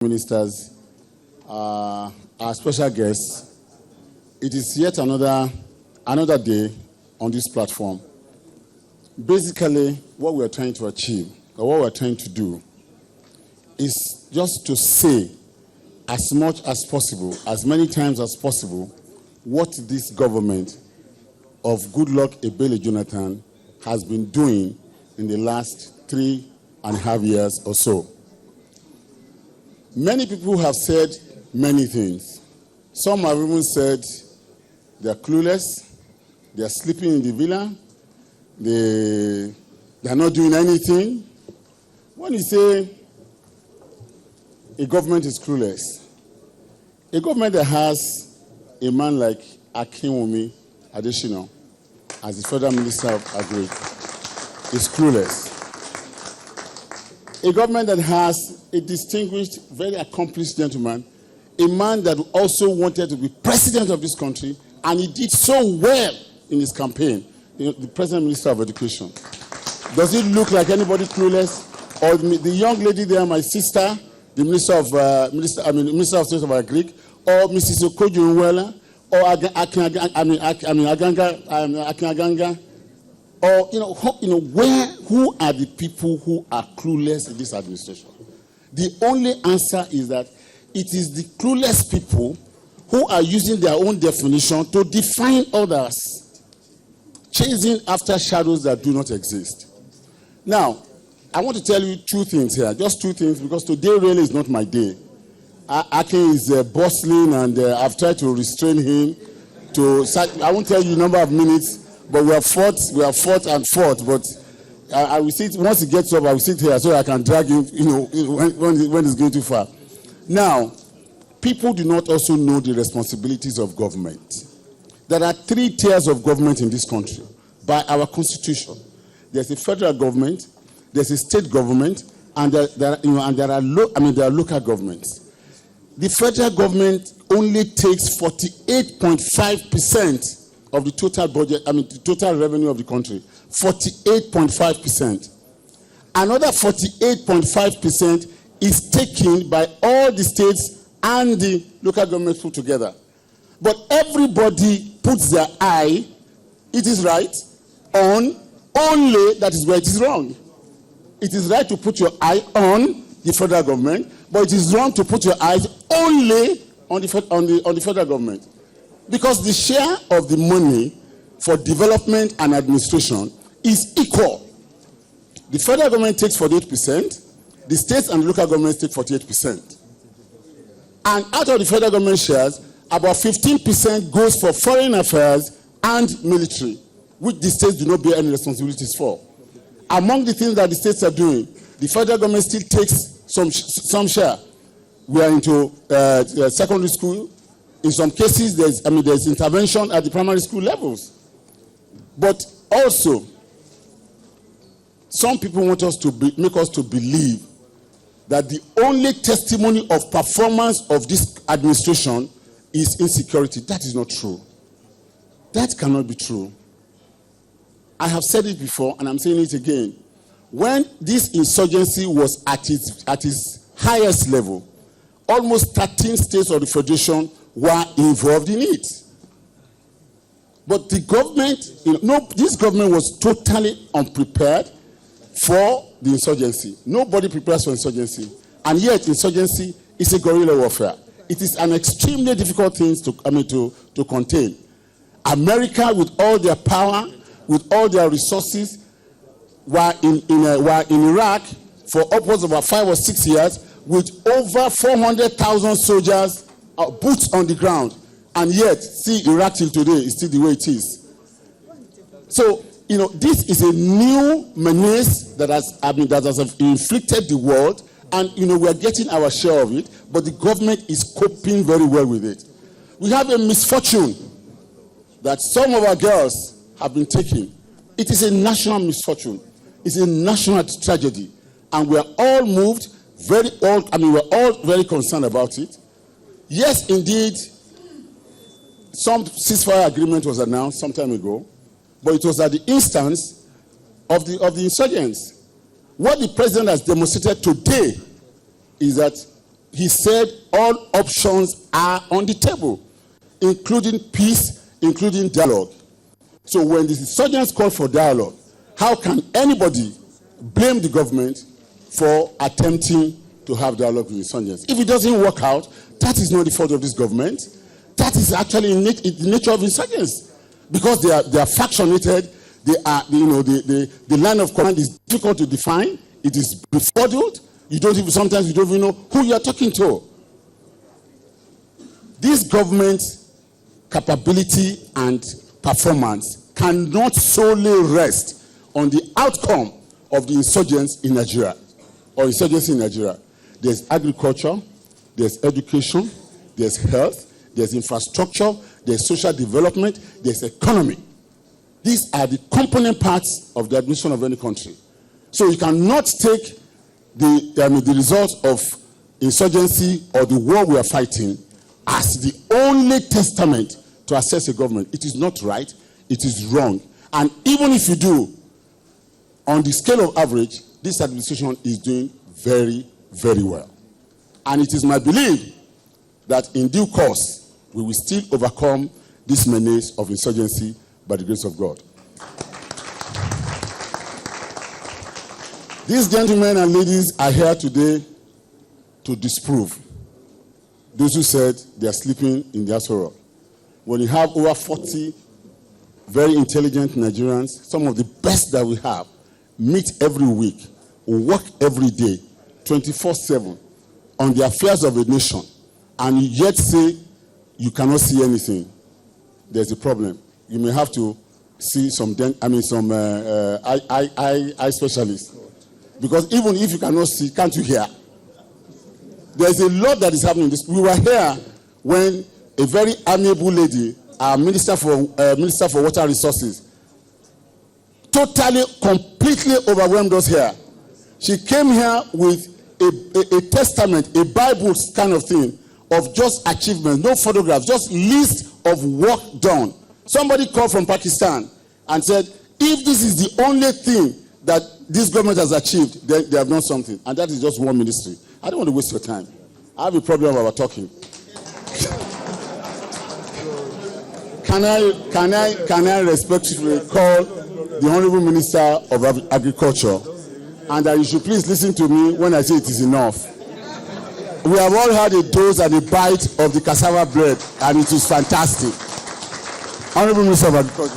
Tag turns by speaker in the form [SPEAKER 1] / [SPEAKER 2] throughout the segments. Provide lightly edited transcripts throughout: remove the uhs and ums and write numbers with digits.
[SPEAKER 1] Ministers, our special guests, it is yet another day on this platform. Basically, what we are trying to achieve, or what we are trying to do, is just to say as much as possible, as many times as possible, what this government of Goodluck Jonathan has been doing in the last 3.5 years or so. Many people have said many things. Some have even said they are clueless, they are sleeping in the villa, they are not doing anything. When you say a government is clueless, a government that has a man like Akinwumi Adesina as the Federal Minister of Agri is clueless. A government that has a distinguished, very accomplished gentleman, a man that also wanted to be president of this country, and he did so well in his campaign, the President Minister of Education. Does it look like anybody clueless? Or the young lady there, my sister, the Minister of State of Agri, or Mrs. Okojo-Iweala, or Akin-Aganga, or who are the people who are clueless in this administration? The only answer is that it is the clueless people who are using their own definition to define others, chasing after shadows that do not exist. Now, I want to tell you two things here, just two things, because today really is not my day. Akin is bustling, and I've tried to restrain him. I won't tell you the number of minutes, but we have fought, but I will sit, once he gets up, I will sit here so I can drag him, when it's going too far. Now, people do not also know the responsibilities of government. There are 3 tiers of government in this country by our constitution. There's a federal government, there's a state government, and there are local governments. The federal government only takes 48.5% of the total budget, the total revenue of the country. 48.5%. Another 48.5% is taken by all the states and the local governments put together. But everybody puts their eye, it is right, on only that is where it is wrong. It is right to put your eye on the federal government, but it is wrong to put your eyes only on the federal government. Because the share of the money for development and administration is equal. The federal government takes 48%, the states and the local governments take 48%. And out of the federal government shares, about 15% goes for foreign affairs and military, which the states do not bear any responsibilities for. Among the things that the states are doing, the federal government still takes some share. We are into secondary school. In some cases, there's intervention at the primary school levels. But also, some people want us to make us to believe that the only testimony of performance of this administration is insecurity. That is not true. That cannot be true. I have said it before, and I'm saying it again. When this insurgency was at its highest level, almost 13 states of the Federation were involved in it. But the government, this government was totally unprepared for the insurgency. Nobody prepares for insurgency. And yet, insurgency is a guerrilla warfare. It is an extremely difficult thing to contain. America, with all their power, with all their resources, were in Iraq for upwards of about 5 or 6 years with over 400,000 soldiers, boots on the ground. And yet, see, Iraq till today is still the way it is. So, this is a new menace that has inflicted the world, and, we are getting our share of it, but the government is coping very well with it. We have a misfortune that some of our girls have been taken. It is a national misfortune. It's a national tragedy. And we are all moved, we're all very concerned about it. Yes, indeed, some ceasefire agreement was announced some time ago, but it was at the instance of the insurgents. What the president has demonstrated today is that he said all options are on the table, including peace, including dialogue. So when the insurgents call for dialogue, how can anybody blame the government for attempting to have dialogue with insurgents? If it doesn't work out, that is not the fault of this government. That is actually in the nature of insurgents, because they are factionated. They are, the line of command is difficult to define. It is befuddled. Sometimes you don't even know who you are talking to. This government's capability and performance cannot solely rest on the outcome of the insurgents in Nigeria or insurgency in Nigeria. There's agriculture, there's education, there's health, there's infrastructure, there's social development, there's economy. These are the component parts of the administration of any country. So you cannot take the results of insurgency or the war we are fighting as the only testament to assess a government. It is not right. It is wrong. And even if you do, on the scale of average, this administration is doing very, very well. And it is my belief that in due course, we will still overcome this menace of insurgency by the grace of God. These gentlemen and ladies are here today to disprove those who said they are sleeping in the Aso Rock. When you have over 40 very intelligent Nigerians, some of the best that we have, meet every week, work every day, 24/7, on the affairs of a nation, and you yet say you cannot see anything, there's a problem. You may have to see some eye specialists. Because even if you cannot see, can't you hear? There's a lot that is happening. We were here when a very amiable lady, our Minister for Water Resources, totally, completely overwhelmed us here. She came here with a testament, a Bible kind of thing, of just achievements, no photographs, just list of work done. Somebody called from Pakistan and said, if this is the only thing that this government has achieved, then they have done something. And that is just one ministry. I don't want to waste your time. I have a problem about talking. Can I respectfully call the Honorable Minister of Agriculture, and that you should please listen to me when I say it is enough. We have all had a dose and a bite of the cassava bread, and it is fantastic. Honorable Minister of Agriculture.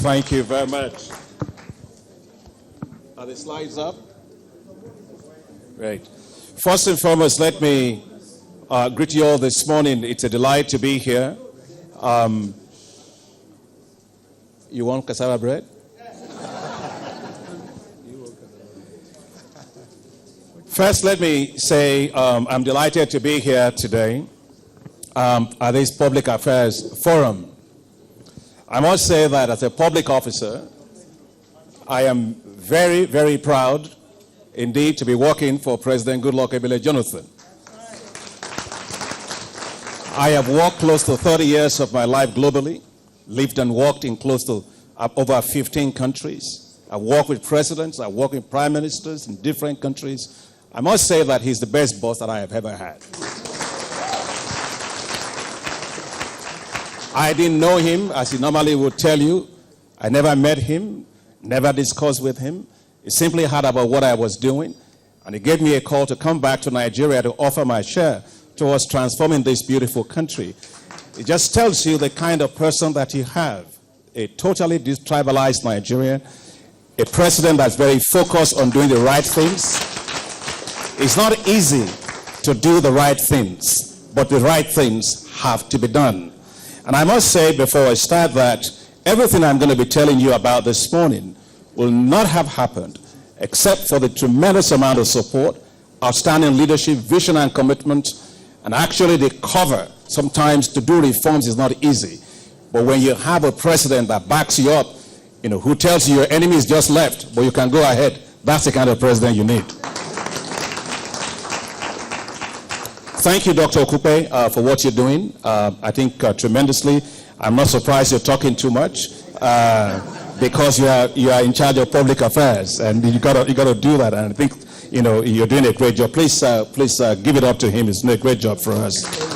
[SPEAKER 2] Thank you very much. Are the slides up? Great. First and foremost, let me greet you all this morning. It's a delight to be here. You want cassava bread? First, let me say I'm delighted to be here today at this Public Affairs Forum. I must say that as a public officer, I am very, very proud indeed to be working for President Goodluck Jonathan. I have worked close to 30 years of my life globally, lived and worked in close to over 15 countries. I've worked with presidents, I've worked with prime ministers in different countries. I must say that he's the best boss that I have ever had. I didn't know him, as he normally would tell you. I never met him, never discussed with him. He simply heard about what I was doing, and he gave me a call to come back to Nigeria to offer my share towards transforming this beautiful country. It just tells you the kind of person that you have. A totally detribalized Nigeria, a president that's very focused on doing the right things. It's not easy to do the right things, but the right things have to be done. And I must say before I start that everything I'm going to be telling you about this morning will not have happened except for the tremendous amount of support, outstanding leadership, vision and commitment, and actually the cover. Sometimes to do reforms is not easy. But when you have a president that backs you up, who tells you your enemy is just left, but you can go ahead, that's the kind of president you need. Thank you, Dr. Okupe, for what you're doing. I think tremendously. I'm not surprised you're talking too much because you are in charge of public affairs, and you got to do that. And I think you're doing a great job. Please give it up to him. He's doing a great job for us.